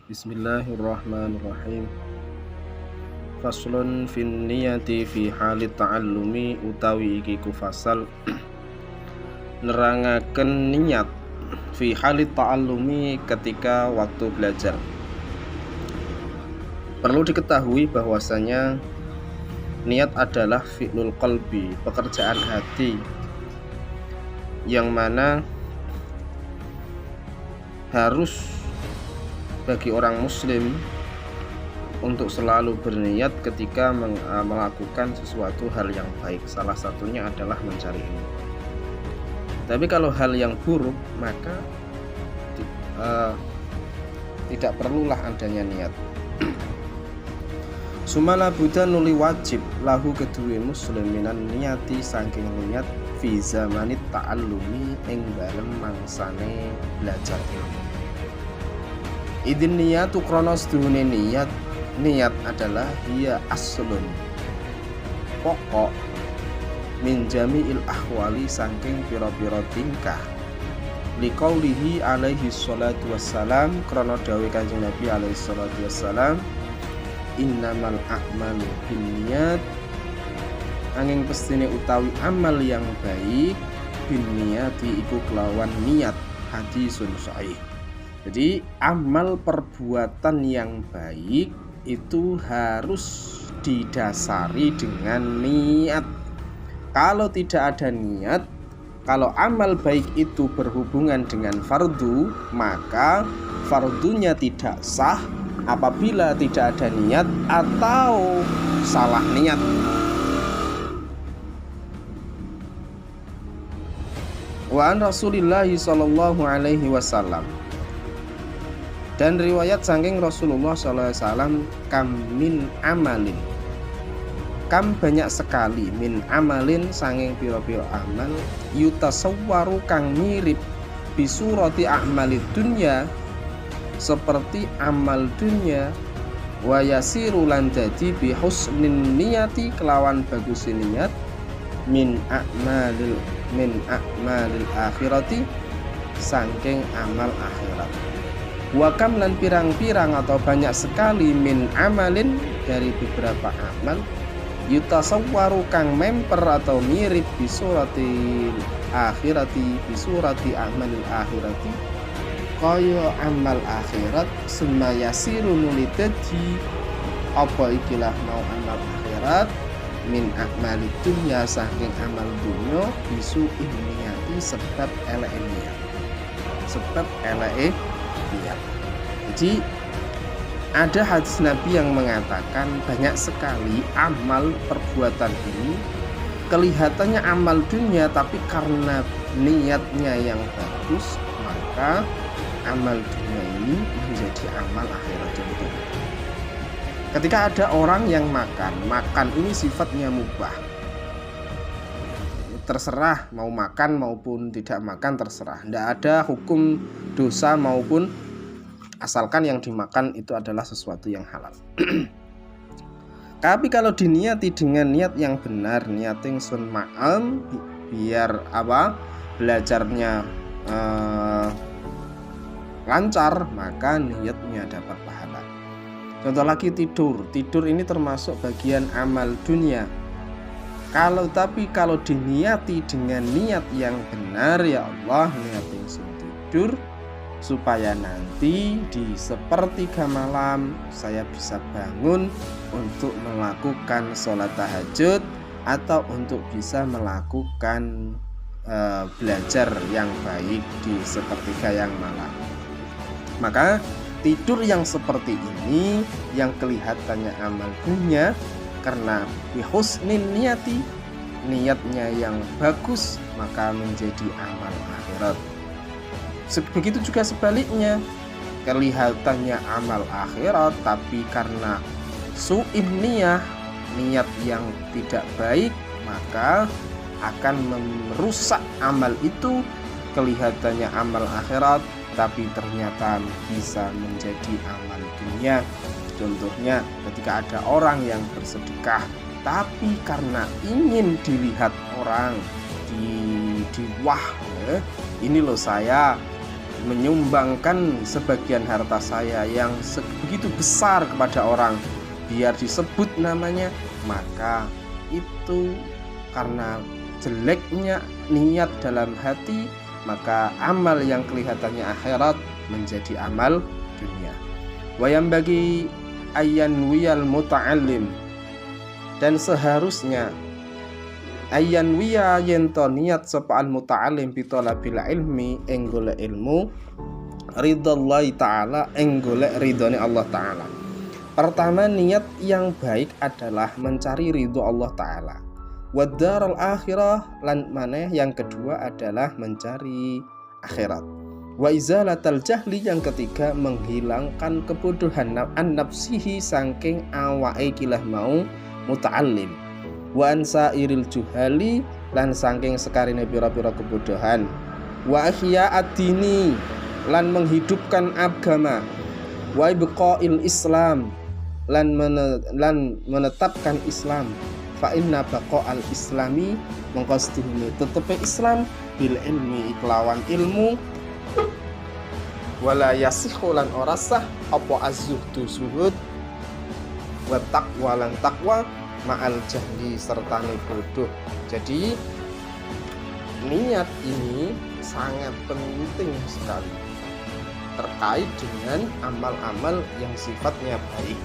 Bismillahirrahmanirrahim. Faslun fin niyati fi halit ta'allumi utawi iki ku fasal nerangaken niat fi halit ta'allumi ketika waktu belajar. Perlu diketahui bahwasanya niat adalah fi'lul qalbi, pekerjaan hati yang mana harus bagi orang muslim untuk selalu berniat ketika melakukan sesuatu hal yang baik. Salah satunya adalah mencari ilmu. Tapi kalau hal yang buruk maka tidak perlulah adanya niat. Sumala buddha nuli wajib lahu kedue muslim minan niyati saking niat fi zamanit ta'allumi ing dalem mangsane belajar ilmu. Idin niyatu kronos duhune niat adalah dia aslun pokok min jami'il ahwali saking pira-pira tingkah liqaulihi alaihi salatu wassalam krono dawuh Kanjeng Nabi alaihi salatu wassalam innamal a'malu binniyat angin pestine utawi amal yang baik binniyati iku kelawan niat hadisun sahih. Jadi amal perbuatan yang baik itu harus didasari dengan niat. Kalau tidak ada niat, kalau amal baik itu berhubungan dengan fardu, maka fardunya tidak sah apabila tidak ada niat atau salah niat. Wa an Rasulillah sallallahu alaihi wasallam. Dan riwayat saking Rasulullah SAW kam min amalin, kam banyak sekali min amalin saking piro-piro amal yutasawwaru kang mirip bisurati a'malid dunya seperti amal dunya wa yasiru lan dadi bi husnin niyati kelawan bagus niat min a'malil akhirati saking amal akhirat. Wakam lan pirang-pirang atau banyak sekali min amalin dari beberapa amal yutasawwaru kang memper atau mirip bisurati akhirati bisurati amalil akhirati kaya amal akhirat summa yasiru nuli dadi apa ikilah mau amal akhirat min amalid dunya saking amal dunya bisu niyati sebab eleke niat sebab eleke niat. Jadi ada hadis Nabi yang mengatakan banyak sekali amal perbuatan ini kelihatannya amal dunia, tapi karena niatnya yang bagus maka amal dunia ini menjadi amal akhirat itu. Ketika ada orang yang makan ini sifatnya mubah, terserah mau makan maupun tidak makan terserah, tidak ada hukum dosa maupun asalkan yang dimakan itu adalah sesuatu yang halal. Tapi kalau diniati dengan niat yang benar, niat yang sun ma'am biar belajarnya lancar, maka niatnya dapat pahala. Contoh lagi tidur ini termasuk bagian amal dunia. Kalau diniati dengan niat yang benar, ya Allah niat yang sun tidur supaya nanti di sepertiga malam saya bisa bangun untuk melakukan sholat tahajud atau untuk bisa melakukan belajar yang baik di sepertiga yang malam. Maka tidur yang seperti ini yang kelihatannya amal dunia karena bihusnin niyati, niatnya yang bagus maka menjadi amal akhirat. Begitu juga sebaliknya, kelihatannya amal akhirat tapi karena su'in niat yang tidak baik maka akan merusak amal itu. Kelihatannya amal akhirat tapi ternyata bisa menjadi amal dunia. Contohnya ketika ada orang yang bersedekah tapi karena ingin dilihat orang di wah ini loh saya menyumbangkan sebagian harta saya yang begitu besar kepada orang biar disebut namanya, maka itu karena jeleknya niat dalam hati, maka amal yang kelihatannya akhirat menjadi amal dunia. Wayam bagi ayyan wiyal muta'allim, dan seharusnya ayyan wiya yento niat sapa al muta'allim bi talabil ilmi ing golek ilmu ridallahi ta'ala ing golek ridhone Allah ta'ala. Pertama, niat yang baik adalah mencari ridho Allah ta'ala. Wadaral akhirah, lan maneh yang kedua adalah mencari akhirat. Wa izalatal jahli, yang ketiga menghilangkan kebodohan an nafsihi saking awake kilah mau muta'allim. Wa ansairil juhali, lan saking sekarine pira-pira kebodohan. Wa ahya ad-dini, lan menghidupkan agama. Wa ibqa'il Islam, lan menetapkan Islam. Fa inna baqa'al islami, mongko sedune tetepe Islam bil ilmi kelawan ilmu. Wala yasihu, lan ora sah apa az-zuhdu zuhud, wa taqwa lan taqwa ma'al jahli sertane bodoh. Jadi niat ini sangat penting sekali terkait dengan amal-amal yang sifatnya baik.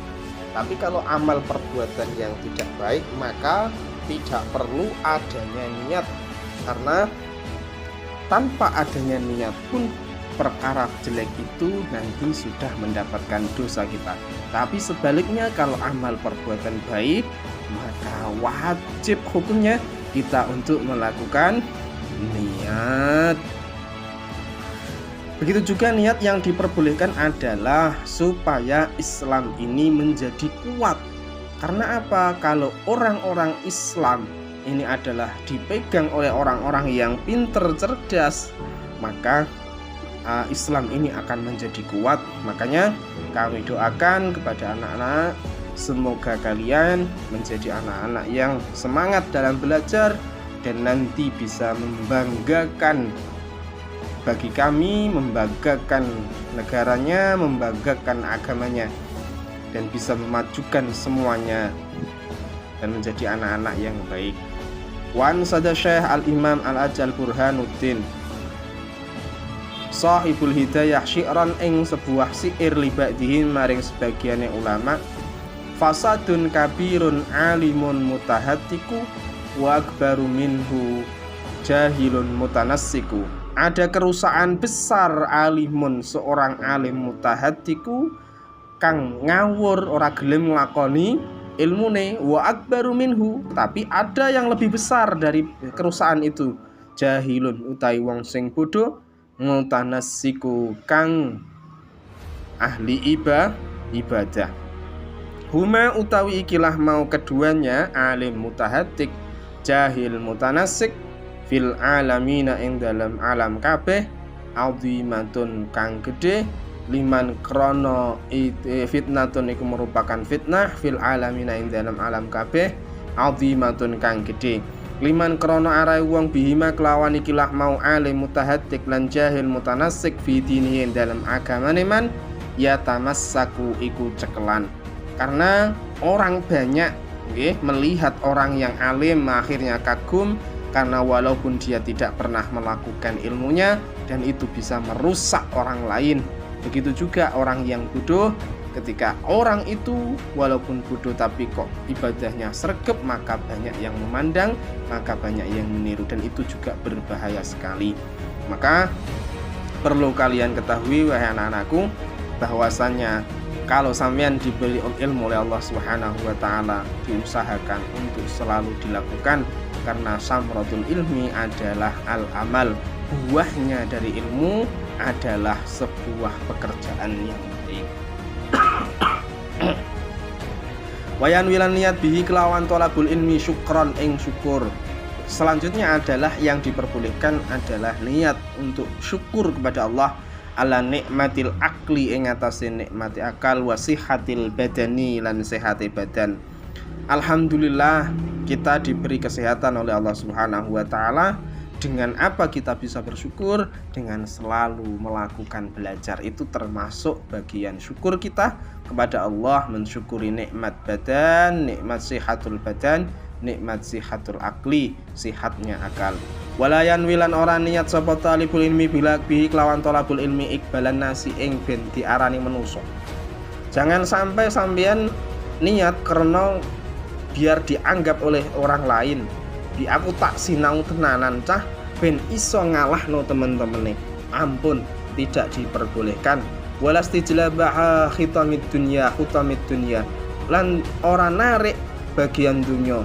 Tapi kalau amal perbuatan yang tidak baik, maka tidak perlu adanya niat, karena tanpa adanya niat pun perkara jelek itu nanti sudah mendapatkan dosa kita. Tapi sebaliknya, kalau amal perbuatan baik, maka wajib hukumnya kita untuk melakukan niat. Begitu juga niat yang diperbolehkan adalah supaya Islam ini menjadi kuat. Karena apa? Kalau orang-orang Islam ini adalah dipegang oleh orang-orang yang pinter, cerdas, maka Islam ini akan menjadi kuat. Makanya kami doakan kepada anak-anak, semoga kalian menjadi anak-anak yang semangat dalam belajar dan nanti bisa membanggakan bagi kami, membanggakan negaranya, membanggakan agamanya, dan bisa memajukan semuanya dan menjadi anak-anak yang baik. Wan sada Syekh Al-Imam Al-Ajal Burhanuddin Sahibul Hidayah syi'ran ing sebuah syair libadihin maring sebagiannya ulama, fasadun kabirun alimun mutahatiku wa akbaru minhu jahilun mutanassiku. Ada kerusakan besar alimun, seorang alim mutahatiku kang ngawur ora gelem nglakoni ilmune, wa akbaru minhu, tapi ada yang lebih besar dari kerusakan itu, jahilun utai wong sing bodoh, mutanassiku kang ahli ibadah. Huma utawi ikilah mau keduanya, alim mutahatik, jahil mutanassik, fil alamina ing dalam alam kabeh, azimatun kang gede, liman krono fitnatun iku merupakan fitnah, fil alamina ing dalam alam kabeh, azimatun kang gede, liman krono arai wong bihima kelawan ikilah mau alim mutahatik lan jahil mutanassik fi dinihi ing dalam agamane man, ya tamassaku iku cekelan. Karena orang banyak melihat orang yang alim akhirnya kagum, karena walaupun dia tidak pernah melakukan ilmunya, dan itu bisa merusak orang lain. Begitu juga orang yang bodoh, ketika orang itu walaupun bodoh tapi kok ibadahnya sregep, maka banyak yang memandang, maka banyak yang meniru, dan itu juga berbahaya sekali. Maka perlu kalian ketahui wahai anak-anakku, bahwasannya kalau sampean diberi ilmu oleh Allah Subhanahu wa taala, diusahakan untuk selalu dilakukan, karena samratul ilmi adalah al-amal. Buahnya dari ilmu adalah sebuah pekerjaan yang baik. Wayan wilan niat bihi kelawan tolabul ilmi syukron ing syukur. Selanjutnya adalah yang diperbolehkan adalah niat untuk syukur kepada Allah ala nikmatil akli ing atase nikmati akal, wasihatil badani lan sehate badan. Alhamdulillah kita diberi kesehatan oleh Allah Subhanahu wa taala, Dengan apa kita bisa bersyukur? Dengan selalu melakukan belajar. Itu termasuk bagian syukur kita kepada Allah, mensyukuri nikmat badan, nikmat sihatul badan, nikmat sihatul akli, sihatnya akal. Walayan wilan orang niat sapa talibul ilmi bila bihi kelawan talabul ilmi ikbalan nasi ing ben diarani manusa. Jangan sampai sampean niat karena biar dianggap oleh orang lain. Di aku tak sinau tenanan cah ben iso ngalahno temen-temene. Ampun, tidak diperbolehkan. Walastijlabaha khitamid dunya lan ora narik bagian dunya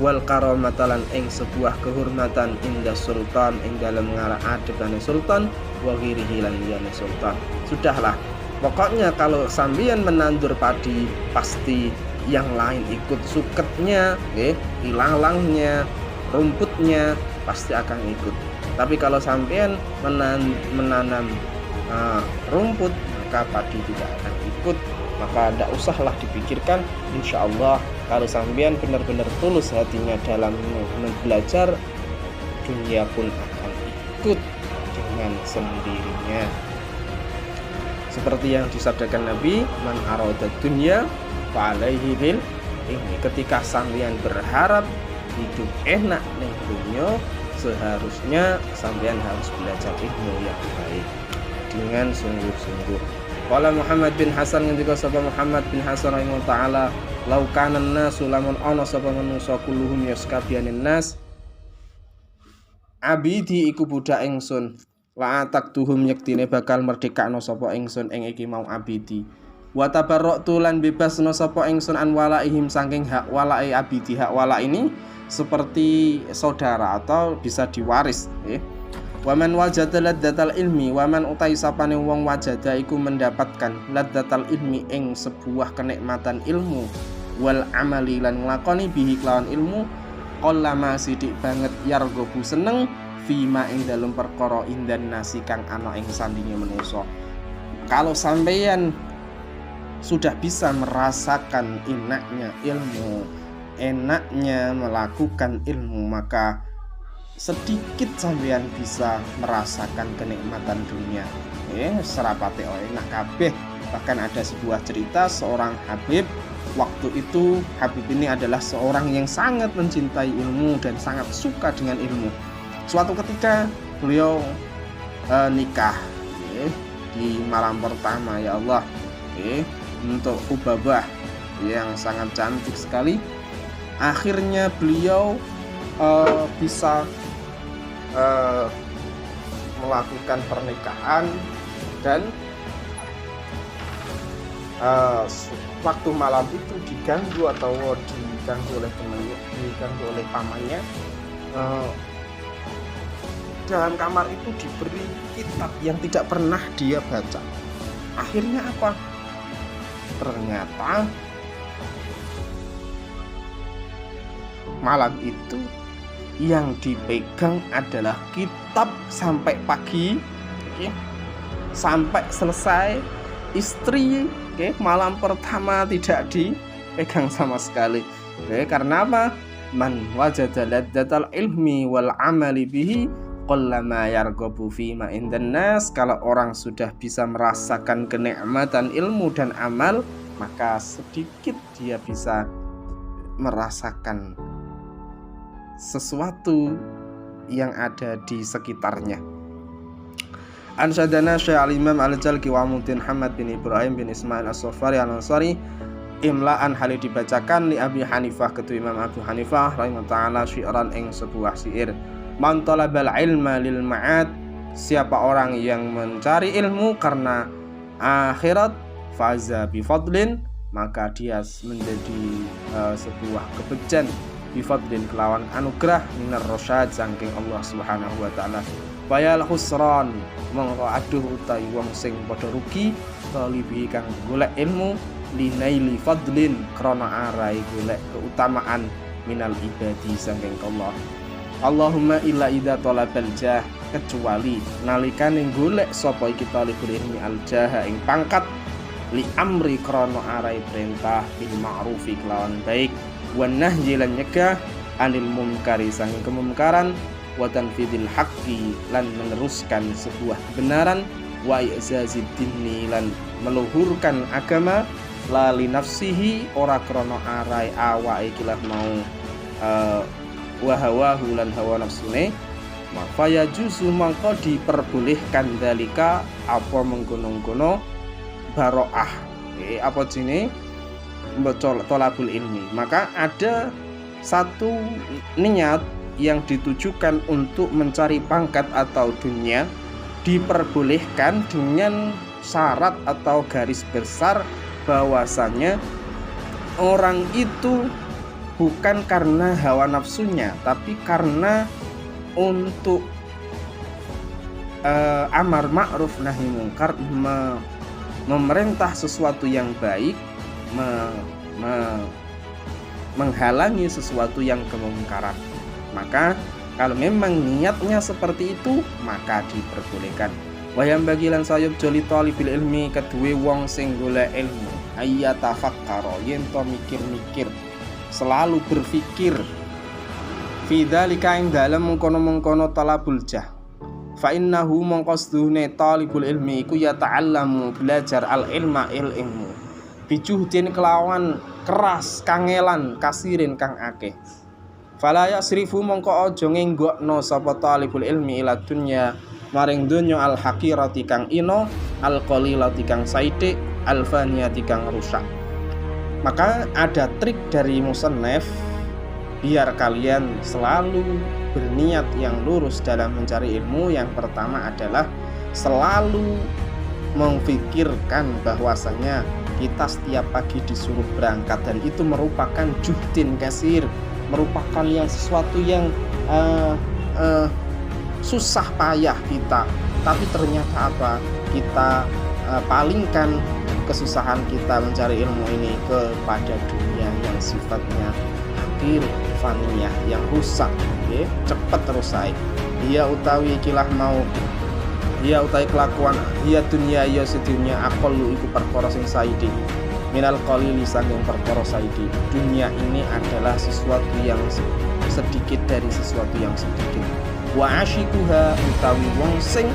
wal karamatalan ing sebuah kehormatan indah sultan ing dalam ngarah adebane sultan wa ghirihi lan liyane sultan. Sudahlah, pokoknya kalau sambian menandur padi pasti yang lain ikut suketnya, ilang-langnya, rumputnya pasti akan ikut. Tapi kalau sampean menanam rumput, maka padi tidak akan ikut. Maka tidak usahlah dipikirkan. Insya Allah kalau sampean benar-benar tulus hatinya dalam belajar, dunia pun akan ikut dengan sendirinya. Seperti yang disabdakan Nabi, man arada dunya fa alaihi bil ilmi. Ketika sampean berharap hidup enak ning dunia, seharusnya sampean harus belajar ilmu yang baik dengan sungguh-sungguh. Qala Muhammad bin Hasan ngendika sapa Muhammad bin Hasan rahimahullah taala, "Lau kana an-nasu lamun ana sapa manusa kulluhum yaskabiyanin nas abidi iku budak ingsun, la ataktuhum yektine bakal merdekakno sapa ingsun ing iki mau abidi. Wa tabarra'tu lan bebasno sapa ingsun an walaihim saking hak walai abidi. Hak wala ini seperti saudara atau bisa diwaris. Waman wajada ladzatal ilmi, waman utai sapane wong wajada iku mendapatkan ladzatal ilmi ing sebuah kenikmatan ilmu wal amali lan nglakoni bihi kelawan ilmu qallama sidik banget yargobu seneng fima ing dalem perkara indan nasi kang ana ing sandinge manusa. Kalau sampeyan sudah bisa merasakan enaknya ilmu, enaknya melakukan ilmu, maka sedikit sampean bisa merasakan kenikmatan dunia. Serapate enak kabeh. Bahkan ada sebuah cerita seorang Habib. Waktu itu Habib ini adalah seorang yang sangat mencintai ilmu dan sangat suka dengan ilmu. Suatu ketika beliau nikah di malam pertama, ya Allah, untuk Hubabah yang sangat cantik sekali. Akhirnya beliau bisa melakukan pernikahan dan waktu malam itu diganggu oleh temannya, diganggu oleh pamannya. Dalam kamar itu diberi kitab yang tidak pernah dia baca. Akhirnya apa? Ternyata malam itu yang dipegang adalah kitab sampai pagi, sampai selesai. Istri malam pertama tidak dipegang sama sekali. Karena apa? Man wajada ladzatal ilmi wal amali bihi qallama yarghabu fima indan nas. Kalau orang sudah bisa merasakan kenikmatan ilmu dan amal, maka sedikit dia bisa merasakan sesuatu yang ada di sekitarnya. Ansyadana Syekh Al-Imam Al-Jalki wa Mutin Hamad bin Ibrahim bin Ismail As-Sofari Al-Ansari imla'an hali dibacakan li Abi Hanifah ketua Imam Abu Hanifah rahimahullah ta'ala syi'ran ing sebuah syair. Man talabal ilma lil ma'ad, siapa orang yang mencari ilmu karena akhirat, faza bi fadlin, maka dia menjadi sebuah kebejan, bifadlin kelawan anugerah minar rasyad saking Allah Subhanahu wa taala. Bayal khusran mongko aduh utai wong sing padha rugi talibi kang golek ilmu linaili fadlin krana arai golek keutamaan minal ibadi saking Allah. Allahumma illa idza talabal jah, kecuali nalikane golek sapa iki talibul ilmi al jaha ing pangkat li amri krana arai perintah bil ma'rufi kelawan baik wan nahyi lan nyegah anil munkari saking kemungkaran wa tanfidil haqqi lan meneruskan sebuah kebenaran, wa i'zazid dinni lan meluhurkan agama, la li nafsihi ora krana arai awake iki lah mau wa hawahu lan hawa nafsune, maka ya juzu mangko diperbolehkan dalika apa mengkono-kono baroah apa jenis tolabul ilmi. Maka ada satu niat yang ditujukan untuk mencari pangkat atau dunia diperbolehkan dengan syarat atau garis besar bahwasanya orang itu bukan karena hawa nafsunya, tapi karena untuk amar ma'ruf nahi mungkar, memerintah sesuatu yang baik, menghalangi sesuatu yang kemungkaran. Maka kalau memang niatnya seperti itu, maka diperbolehkan. Wayam bagilan sayub joli talibil ilmi kedue wong sing golek ilmu, ayyatafakkara yen to mikir-mikir, selalu berpikir fi dzalika ing dalem mengkono-mengkono talabul jah. Fa innahu mongkosdune talibul ilmi iku ya ta'allamu belajar al ilma ilmu bijuhdin kelawan keras kangelan kasirin kang akeh. Fala yasrifu mongko aja ngenggokno sapa talibul ilmi ila dunya maring donya al haqirati kang ino, al qalilati kang saithik, al faniyati kang rusak. Maka ada trik dari musannaf biar kalian selalu berniat yang lurus dalam mencari ilmu. Yang pertama adalah selalu memfikirkan bahwasanya kita setiap pagi disuruh berangkat, dan itu merupakan juhdin kasir, merupakan yang sesuatu yang susah payah kita, tapi ternyata apa, kita palingkan kesusahan kita mencari ilmu ini kepada dunia yang sifatnya akhir faniyah, yang rusak, cepat rusak. Dia utawi ikilah mau dia utawi kelakuan dia dunia ya sedunia aqallu iku perkara sing saidi minal qalili saking perkara saidi. Dunia ini adalah sesuatu yang sedikit dari sesuatu yang sedikit. Wa asyikuha utawi wong sing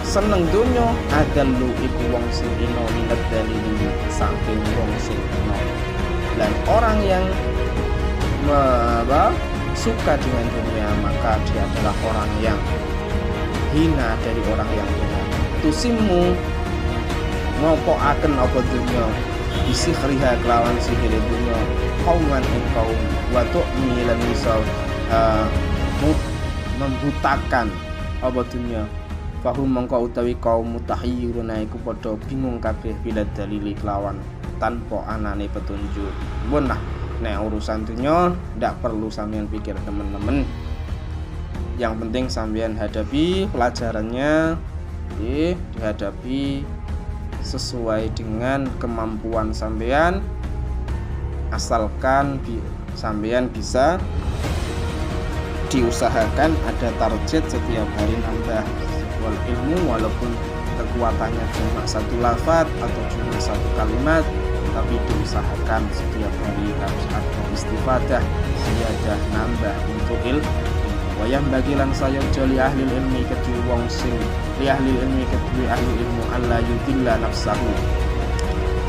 seneng dunya adallu iku wong sing ino minat dalili saking wong sing ino. Dan orang yang suka dengan dunia, maka dia adalah orang yang hina dari orang yang hina. Tusimu ngopo akan apa dunia isi khriha kelawan sihir dunia kauman ing kaum watuk milan misal membutakan apa dunia fahum mongko utawi kaum mutahayyiruna iku padha bingung kabeh bila dalili kelawan tanpa anane petunjuk. Mun lah nek urusan dunia ndak perlu sampean pikir teman-teman. Yang penting sampean hadapi pelajarannya, dihadapi sesuai dengan kemampuan sampean, asalkan sampean bisa diusahakan ada target setiap hari nambah sebuah ilmu, walaupun kekuatannya cuma satu lafaz atau cuma satu kalimat, tapi diusahakan setiap hari harus ada istifadah, siadah nambah untuk ilmu. Wayang bagilan saya joli ahli ilmi kedui wong sing li ahli ilmi kedui ahli ilmu alla yudilla nafsahu.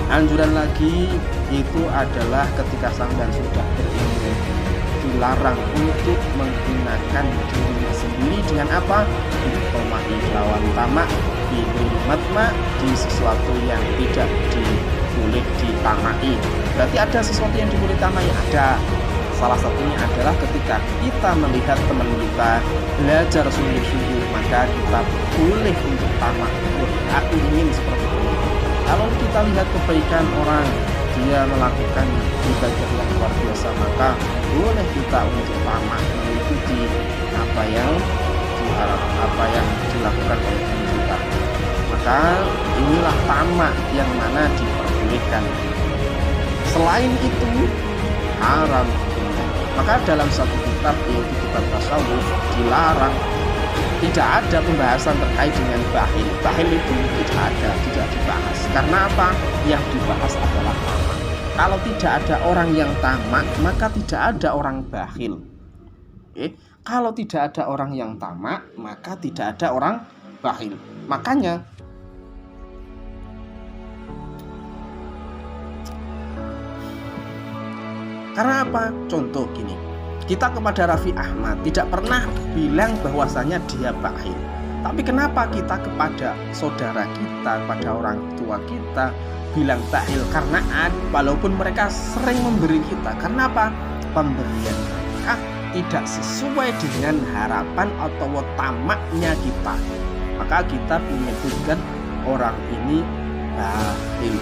Anjuran lagi itu adalah ketika sampean sudah berilmu, dilarang untuk menggunakan dirinya sendiri dengan apa? Ditomai lawan tamak, matma di sesuatu yang tidak boleh ditamai. Berarti ada sesuatu yang boleh tamai, ada. Salah satunya adalah ketika kita melihat teman kita belajar sungguh-sungguh, maka kita boleh untuk tamak, aku ingin seperti ini. Kalau kita lihat kebaikan orang, dia melakukan ibadah yang luar biasa, maka boleh kita untuk tamak mengikuti apa yang dilakukan oleh teman kita. Maka inilah tamak yang mana diperbolehkan. Selain itu haram. Maka dalam satu kitab, yaitu kitab tasawuf, dilarang, tidak ada pembahasan terkait dengan bakhil. Bakhil itu tidak dibahas. Karena apa? Yang dibahas adalah tamak. Kalau tidak ada orang yang tamak, maka tidak ada orang bakhil. Kalau tidak ada orang yang tamak, maka tidak ada orang bakhil. Makanya karena apa? Contoh gini, kita kepada Raffi Ahmad tidak pernah bilang bahwasanya dia bakhil. Tapi kenapa kita kepada saudara kita, kepada orang tua kita bilang bakhil? Karena walaupun mereka sering memberi kita, karena apa? Pemberian mereka tidak sesuai dengan harapan atau tamaknya kita, maka kita menyebutkan orang ini bakhil.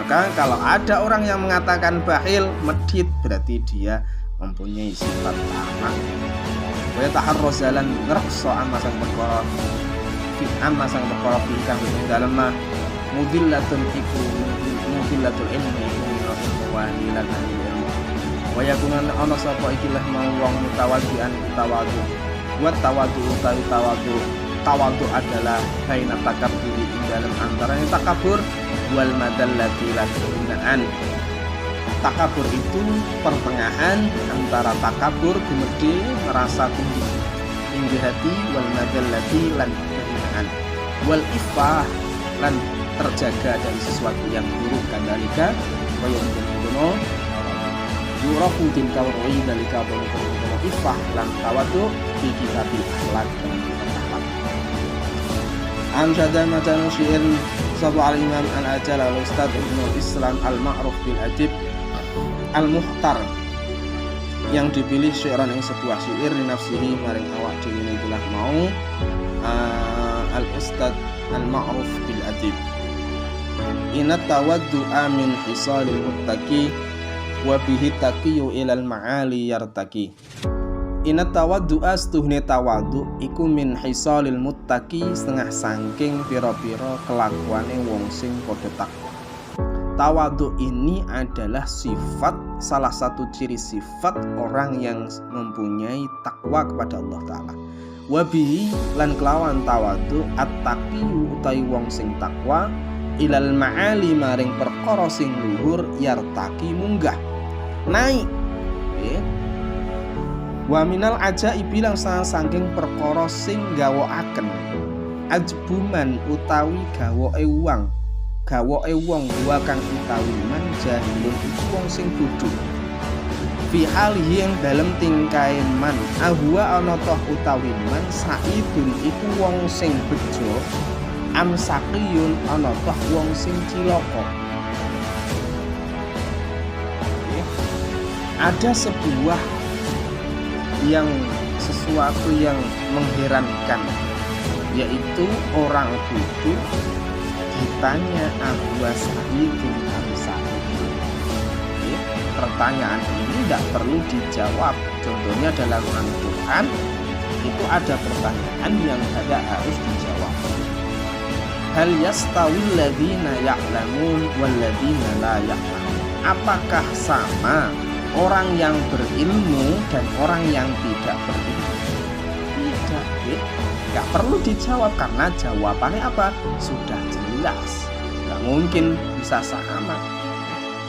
Maka kalau ada orang yang mengatakan bakhil, medit, berarti dia mempunyai sifat tamak. Wa taharrazalan ngerso amasang perkara fi kang dalem mudillatun iku mudillatul ilmi wa hilal ilmi. Wa yakunan ana sapa ikilah mau wong mutawaddian tawadu. Wa tawadu utawi tawadu adalah baina takabbur ing dalem antarané takabur wal madallati lan hinaan. Takabur itu pertengahan antara takabur gumedhe merasa tinggi hati wal madallati lan hinaan. Wal ifah lan terjaga dari sesuatu yang buruk kandalika kaya ngono yurafu din kawri dalika bono ifah lan tawadu fi kitabil akhlak. Amsada matan syair Sabu al-Imam al-Ajal al-Ustadz Ibnul Islam al-Ma'ruf bil Adib al-Mukhtar, yang dipilih syairan yang sebuah syair di nafsihi maring awak dhewe itulah mau al-Ustadz al-Ma'ruf bil Adib. Inna tawaddu'a min hisalil muttaqi wa bihi taqiyu ilal ma'ali yartaqi. Inna tawaddu'a stuhne tawadu iku min hisalil muttaqi, setengah sangking pira-pira kelakuane wong sing padha takwa. Tawadu ini adalah sifat, salah satu ciri sifat orang yang mempunyai takwa kepada Allah Ta'ala. Wabihi lan kelawan tawadu at-taqiyu utawi wong sing takwa ilal ma'ali maring perkara sing luhur yartaqi munggah naik. Wa minal ajaib bilang saking perkara sing gawakaken ajbuman utawi gawoke wong wa kang utawi man jahilun iku wong sing bodho fi halihi yang dalem tingkae man ahwa ana toh utawi man saidun iku wong sing bejo amsaqiyun ana toh wong sing cilaka. Ada sesuatu yang mengherankan, yaitu orang bodoh ditanya ahwa sa'idun amsaqiyun. Pertanyaan ini tidak perlu dijawab. Contohnya dalam Al-Quran itu ada pertanyaan yang tidak harus dijawab. Hal yastawil ladzina ya'lamun wal ladzina la ya'lamun. Apakah sama orang yang berilmu dan orang yang tidak berilmu? Tidak, nggak perlu dijawab karena jawabannya apa? Sudah jelas, nggak mungkin bisa sama.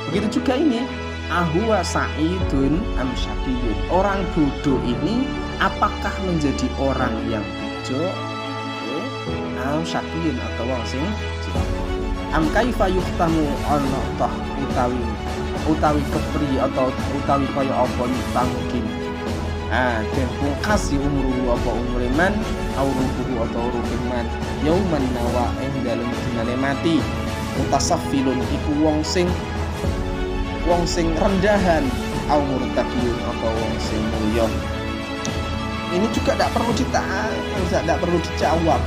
Begitu juga ini, ahwa sa'idun am syaqiyun. Orang bodoh ini apakah menjadi orang yang bejo? Am syaqiyun atau wong sing cilaka. Am kaifa yuhtamu ana tah utawi kepri atau utawi kaya apa yutamu kini. Dan pungkas umru apa umuriman au rubuhu atau rubiman yauman nawa ing dalem dinane mati. Mutasaffilun iku wong sing rendahan au murtaqiyun atau wong sing mulya. Ini juga tidak perlu dijawab.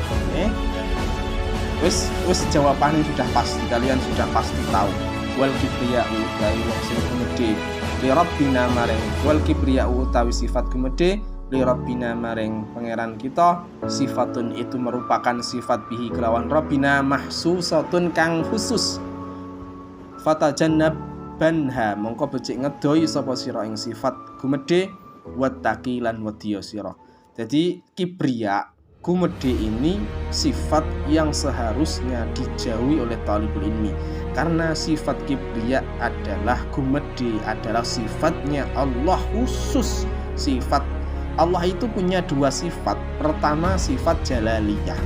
Wis jawabannya sudah pasti, kalian sudah pasti tahu. Wal kibriya'u utawi wong sing gumedhe li rabbina maring wal kibriya'u utawi sifat gumedhe li rabbina maring pangeran kita, sifatun itu merupakan sifat bihi kelawan rabbina mahsusatun kang khusus. Fatajannab banha mongko becik ngedoi sapa sira ing sifat gumedhe wattaqi lan wedya sira. Jadi kibriya gumedhe ini sifat yang seharusnya dijauhi oleh talibul ilmi, karena sifat kibriya adalah gumedhe adalah sifatnya Allah khusus, sifat Allah itu punya dua sifat. Pertama sifat jalaliyah.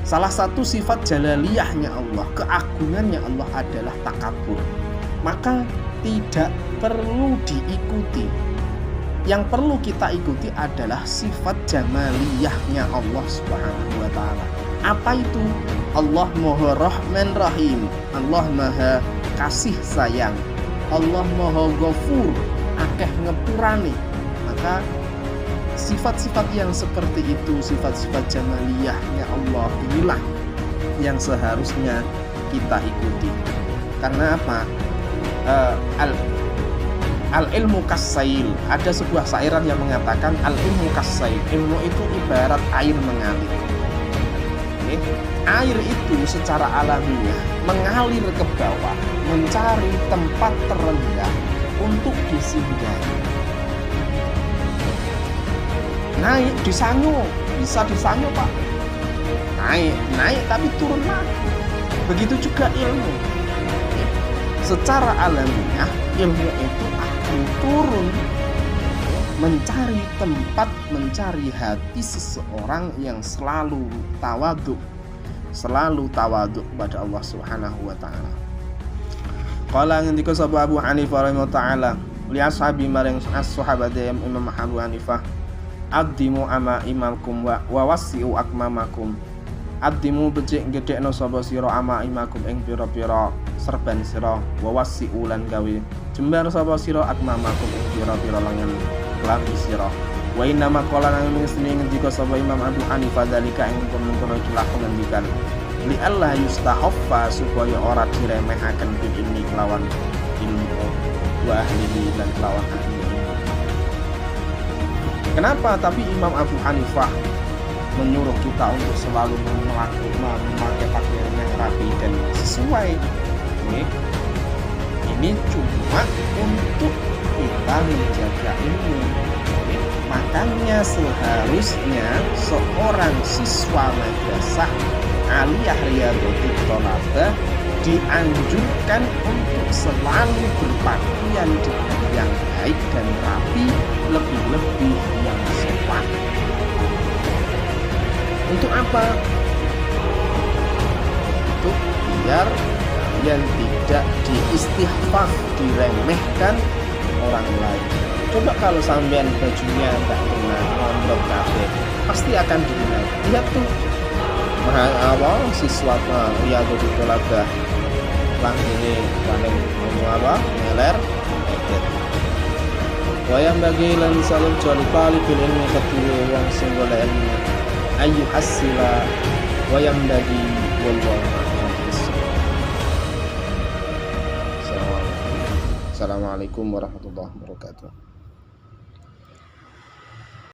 Salah satu sifat jalaliyahnya Allah, keagungannya Allah adalah takabur. Maka tidak perlu diikuti. Yang perlu kita ikuti adalah sifat jamaliyahnya Allah Subhanahu wa ta'ala. Apa itu? Allah Maha Rahman Rahim. Allah Maha Kasih Sayang. Allah Maha Ghafur, akeh ngepurane. Maka sifat-sifat yang seperti itu, sifat-sifat jamaliyahnya Allah, inilah yang seharusnya kita ikuti. Karena apa? Al-ilmu kasail. Ada sebuah sairan yang mengatakan al-ilmu kasail. Ilmu itu ibarat air mengalir. Air itu secara alamiah mengalir ke bawah, mencari tempat terendah untuk disinggahi. Naik disanyo, bisa disanyo Pak. Naik tapi turun lagi. Begitu juga ilmu. Secara alamiah ilmu itu akan turun, mencari tempat, mencari hati seseorang yang selalu tawadhu kepada Allah Subhanahu wa ta'ala. Qala ngendika sapa Abu Hanifah rahimahullah ta'ala li ashabi maring as-sahabat Imam Abu Hanifah, addimu ama imakum wa wasi'u akmamakum. Addimu becik gedhekno sapa sira ama imakum ing pira-pira serban sira, wa wasi'u lan gawe jembar sapa sira akmamakum ing pira-pira lengan klambi sira. Wa inna ma qala nang mesti ngendika sapa Imam Abu Hanifah dalika ing kono celah ngendikan li Allah yustahaffa supaya ora diremehaken bil ilmi kelawan ilmu wa ahlihi lan kelawan ahli ilmu. Kenapa tapi Imam Abu Hanifah menyuruh kita untuk selalu memakai pakaian yang rapi dan sesuai? Ini cuma untuk kita menjaga ilmu. Makanya seharusnya seorang siswa madrasah aliyah Riyadhatul Thalabah dianjurkan untuk selalu berpakaian dengan yang baik dan rapi, lebih-lebih yang sopan. Untuk apa? Untuk biar kalian tidak diistihfaf, diremehkan orang lain. Coba kalau sampean bajunya enggak kena ngondok kabeh, pasti akan dinilai. Lihat tuh, siswa Riyadhatul Thalabah ini paling meler edet. Wayang bagi lan salam jali talibul ilmi kedua wong sing golek ilmu ayu hasila wayang bagi wallahu a'lam. Assalamualaikum warahmatullahi wabarakatuh.